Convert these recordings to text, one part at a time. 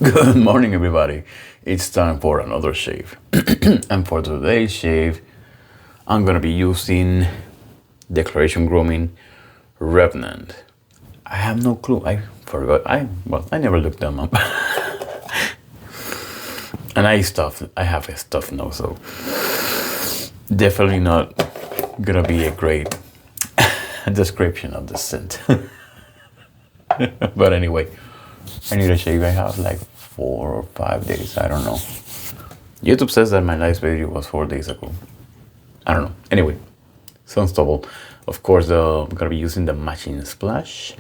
Good morning, everybody. It's time for another shave. And for today's shave, I'm gonna be using Declaration Grooming Revenant. I have no clue. I forgot. I never looked them up. And I have a stuff now, so definitely not gonna be a great description of the scent. But anyway, I need a shave. I have like 4 or 5 days. I don't know. YouTube says that my last video was 4 days ago. I don't know. Anyway, sun stubble. Of course, I'm gonna be using the matching splash,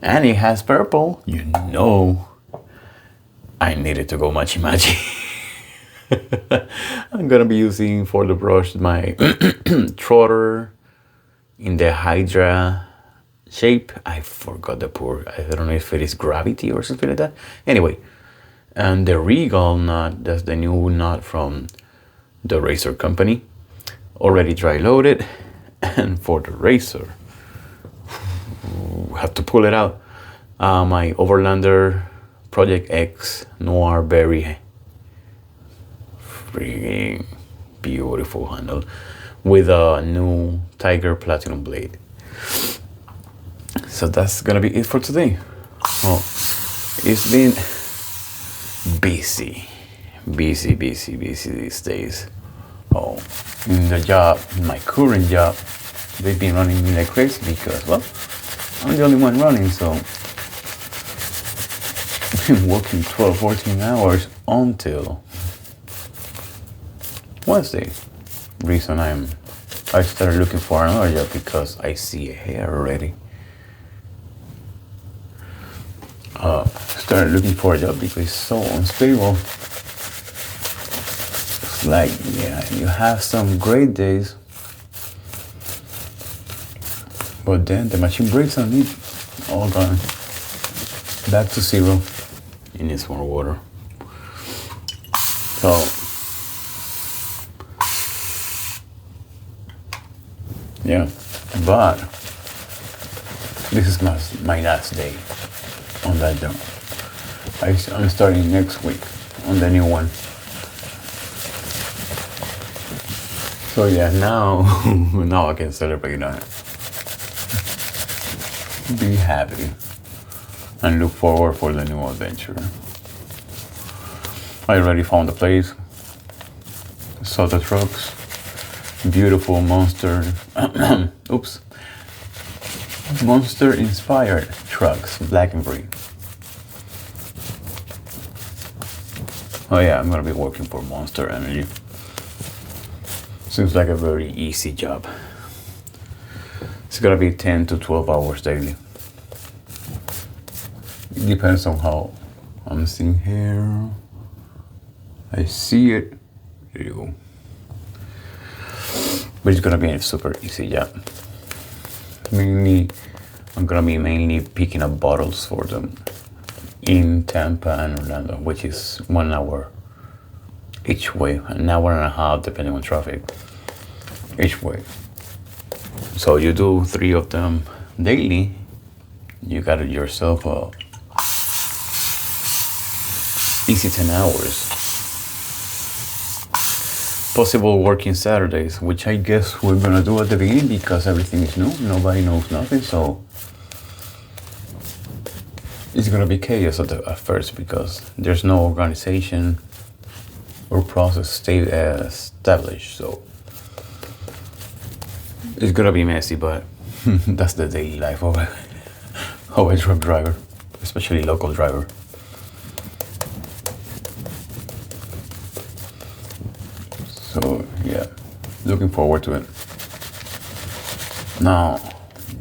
and it has purple. You know, I needed to go matchy matchy. I'm gonna be using for the brush my Trotter in the Hydrea-shaped. I forgot the pour. I don't know if it is gravity or something like that. Anyway, and the Regal knot, that's the new knot from the Razor Company, already dry loaded. And for the razor, have to pull it out. My Overlander Project X Noir Berry, freaking beautiful handle with a new Tiger Platinum blade. So that's gonna be it for today. Well, it's been busy these days. Oh, in the job, in my current job, they've been running me like crazy because, well, I'm the only one running, so I've been working 12, 14 hours until Wednesday. Reason I started looking for another job because I see a hair already. Started looking for a job because it's so unstable. It's like, yeah, you have some great days, but then the machine breaks on it, all gone. Back to zero. It needs more water. So, yeah, but this is my last day on that job. I'm starting next week on the new one. So yeah, now I can celebrate that. Be happy and look forward for the new adventure. I already found the place. Saw the trucks. Beautiful monster. Oops. Monster inspired trucks, black and green. Oh yeah, I'm gonna be working for Monster Energy. Seems like a very easy job. It's gonna be 10 to 12 hours daily. It depends on how I'm seeing here. I see it. There you go. But it's gonna be a super easy job. I'm gonna be mainly picking up bottles for them in Tampa and Orlando, which is 1 hour each way, an hour and a half depending on traffic each way. So you do 3 of them daily, you got yourself a easy 10 hours. Possible working Saturdays, which I guess we're gonna do at the beginning because everything is new, nobody knows nothing, so it's gonna be chaos at first because there's no organization or process established, so it's gonna be messy, but that's the daily life of a truck driver, especially local driver. So yeah, looking forward to it. Now,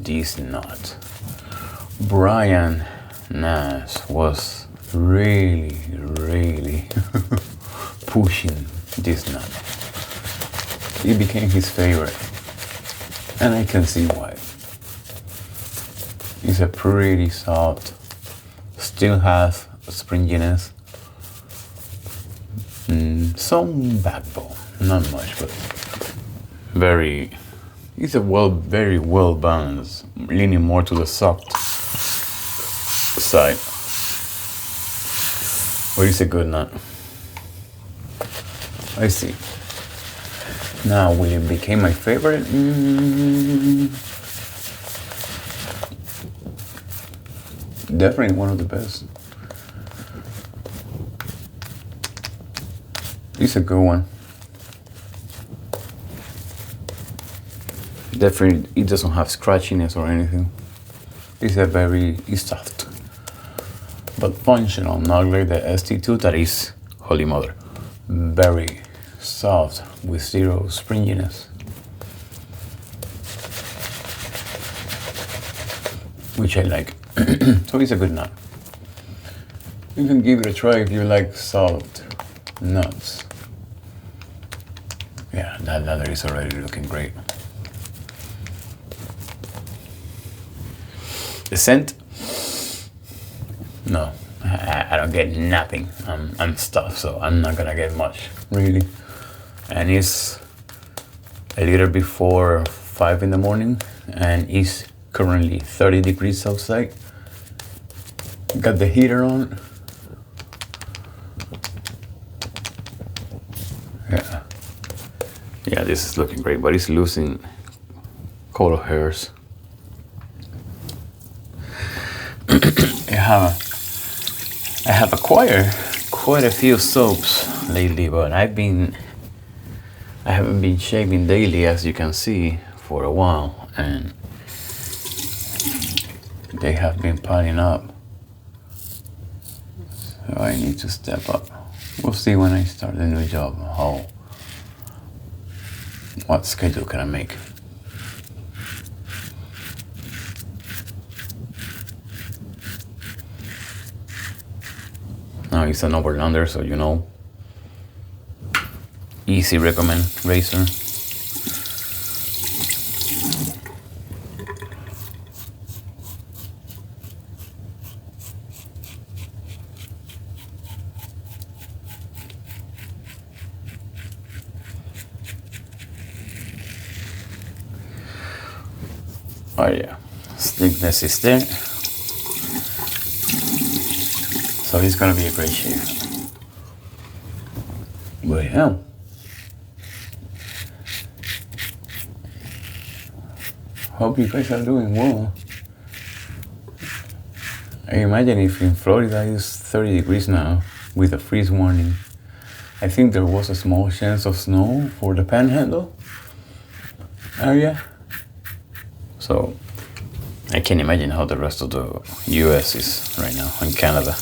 this knot. Brian Nash was really pushing this knot. It became his favorite, and I can see why. It's a pretty soft, still has springiness, some backbone, not much, but it's a very well balanced, leaning more to the soft side. Or is a good knot? I see. Now, will it become my favorite? Definitely one of the best. It's a good one. Definitely, it doesn't have scratchiness or anything. It's soft, but functional, not like the ST2 that is, holy mother, very soft with zero springiness, which I like. So it's a good knot. You can give it a try if you like soft nuts. Yeah, that leather is already looking great. The scent? No, I don't get nothing. I'm stuffed, so I'm not gonna get much, really. And it's a little before 5 in the morning, and it's currently 30 degrees outside. Got the heater on. Yeah, this is looking great, but it's losing color hairs. I have acquired quite a few soaps lately, but I haven't been shaving daily, as you can see, for a while, and they have been piling up. So I need to step up. We'll see when I start the new job what schedule can I make. Now it's an Overlander, so you know, easy recommend razor. Oh yeah, thickness is there. So it's gonna be a great shave. But yeah. Hope you guys are doing well. I imagine if in Florida it's 30 degrees now with a freeze warning. I think there was a small chance of snow for the Panhandle area. So I can't imagine how the rest of the US is right now, and Canada.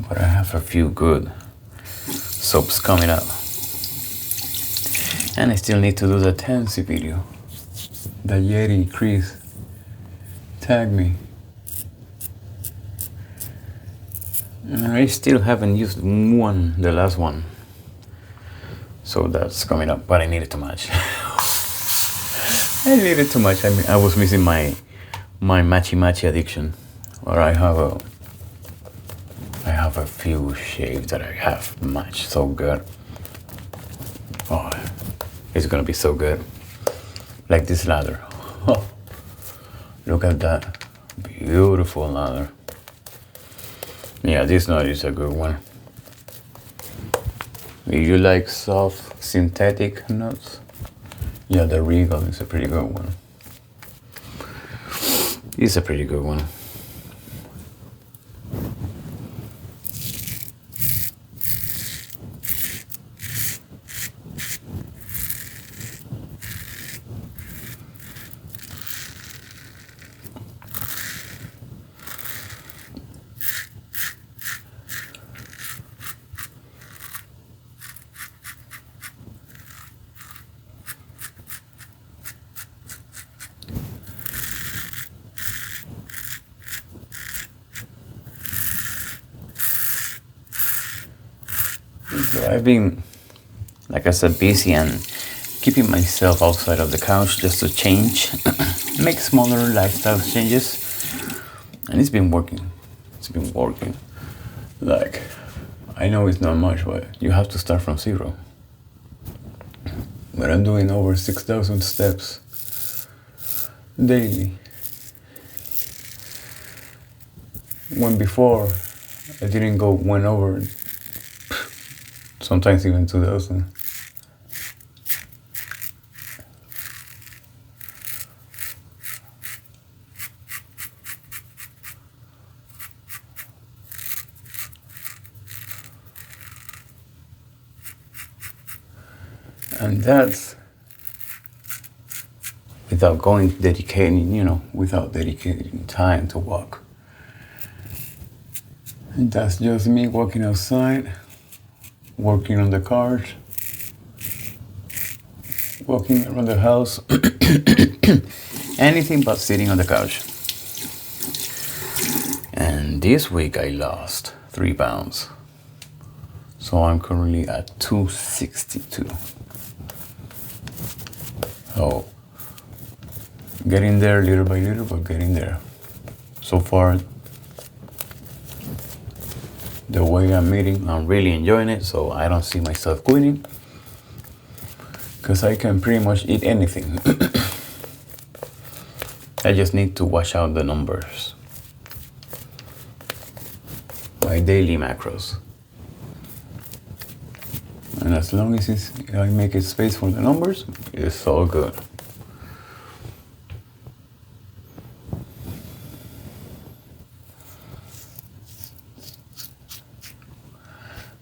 But I have a few good soaps coming up. And I still need to do the Tansy video. The Yeti Chris tagged me. And I still haven't used the last one. So that's coming up, but I need it too much. I need it too much. I mean, I was missing my matchy addiction. Or I have a few shaves that I have matched so good. Oh, it's gonna be so good. Like this lather. Oh, look at that. Beautiful lather. Yeah, this knot is a good one. If you like soft synthetic knots, yeah, the Regal is a pretty good one. It's a pretty good one. So I've been, like I said, busy and keeping myself outside of the couch just to change, make smaller lifestyle changes, and it's been working. It's been working. Like, I know it's not much, but you have to start from zero. But I'm doing over 6,000 steps daily. When before, I didn't went over, sometimes even 2,000. And that's without without dedicating time to walk. And that's just me walking outside, working on the cars, walking around the house, anything but sitting on the couch. And this week I lost 3 pounds. So I'm currently at 262. So getting there little by little, but getting there. So far, the way I'm eating, I'm really enjoying it, so I don't see myself quitting. Because I can pretty much eat anything. I just need to watch out the numbers. My daily macros. And as long as I make a space for the numbers, it's all good.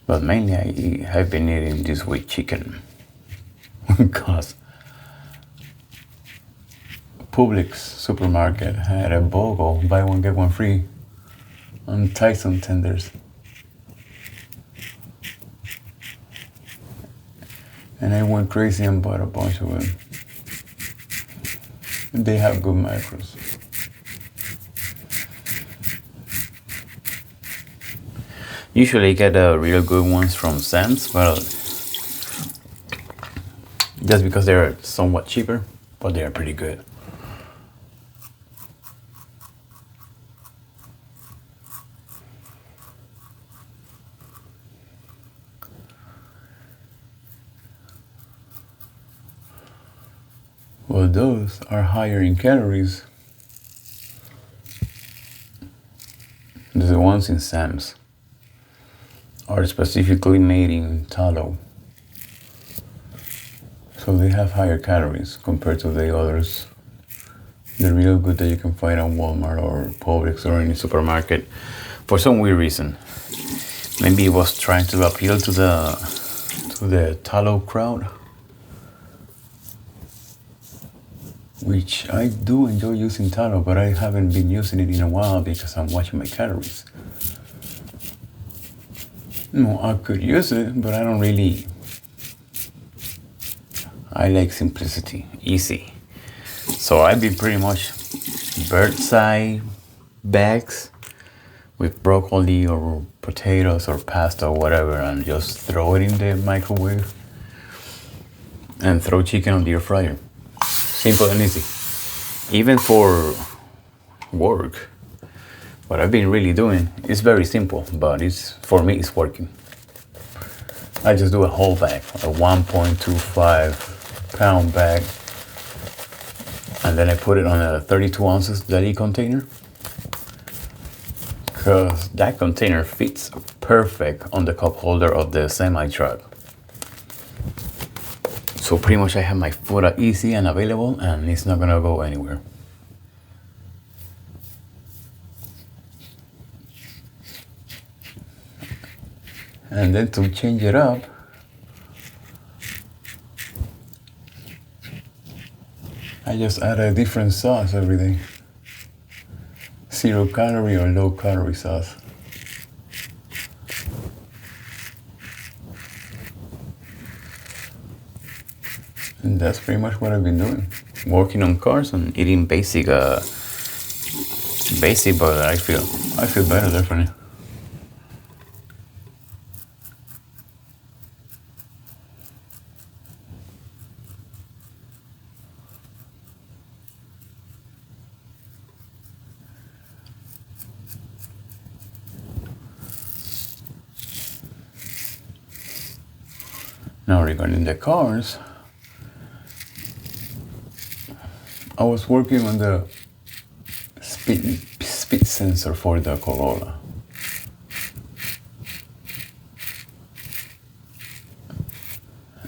But mainly I've been eating this week chicken. Because Publix supermarket had a BOGO, buy one get one free, on Tyson tenders. And I went crazy and bought a bunch of them. They have good macros. Usually I get the real good ones from Sam's, but just because they're somewhat cheaper, but they are pretty good. Well, those are higher in calories than the ones in Sam's. Are specifically made in tallow. So they have higher calories compared to the others. The real good that you can find on Walmart or Publix or any supermarket. For some weird reason. Maybe it was trying to appeal to the tallow crowd. Which I do enjoy using tallow, but I haven't been using it in a while because I'm watching my calories. No, I could use it, but I don't really. I like simplicity, easy. So I've been pretty much bird's eye bags with broccoli or potatoes or pasta or whatever, and just throw it in the microwave and throw chicken on the air fryer. Simple and easy. Even for work. What I've been really doing is very simple, but for me it's working. I just do a whole bag, a 1.25 pound bag, and then I put it on a 32 ounces deli container, because that container fits perfect on the cup holder of the semi truck. So pretty much I have my food easy and available, and it's not gonna go anywhere. And then to change it up, I just add a different sauce every day. 0 calorie or low calorie sauce. And that's pretty much what I've been doing. Working on cars and eating basic, but I feel better definitely. Now regarding the cars, I was working on the speed sensor for the Corolla.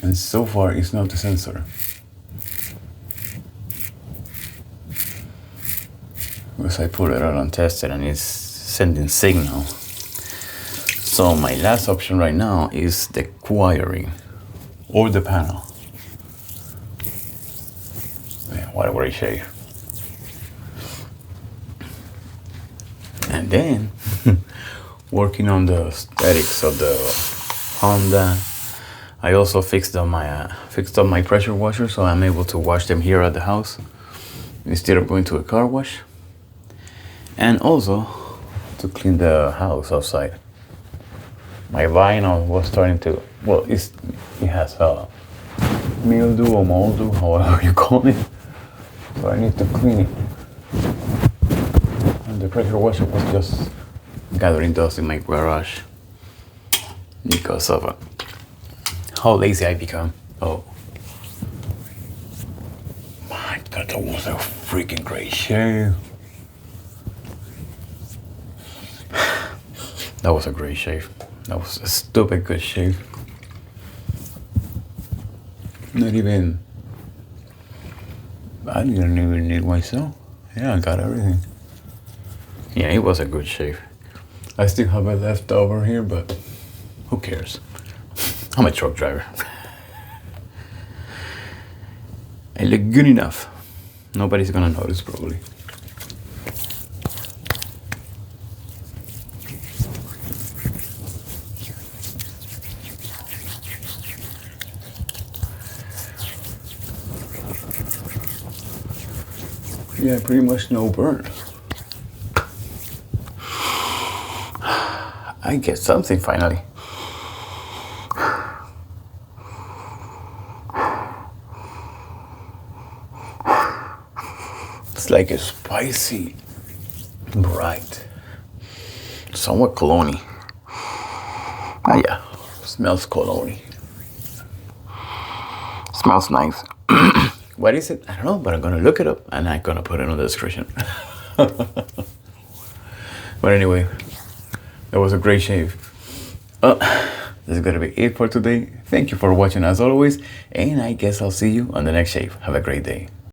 And so far it's not the sensor. Because I put it out and tested and it's sending signal. So my last option right now is the wiring or the panel. Man, what a great shave. And then working on the aesthetics of the Honda. I also fixed up my pressure washer, so I'm able to wash them here at the house instead of going to a car wash. And also to clean the house outside. My vinyl was starting to, well, it has a mildew or moldew, however you call it. So I need to clean it. And the pressure washer was just gathering dust in my garage because of how lazy I become. Oh my God, that was a freaking great shave. That was a great shave. That was a stupid good shave. Not even, I didn't even need myself. Yeah, I got everything. Yeah, it was a good shave. I still have it left over here, but who cares? I'm a truck driver. I look good enough. Nobody's gonna notice probably. Yeah, pretty much no burn. I get something finally. It's like a spicy, bright, somewhat cologne-y. Ah yeah, smells cologne-y. Smells nice. What is it? I don't know, but I'm gonna look it up and I'm gonna put it in the description. But anyway, that was a great shave. This is gonna be it for today. Thank you for watching as always, and I guess I'll see you on the next shave. Have a great day.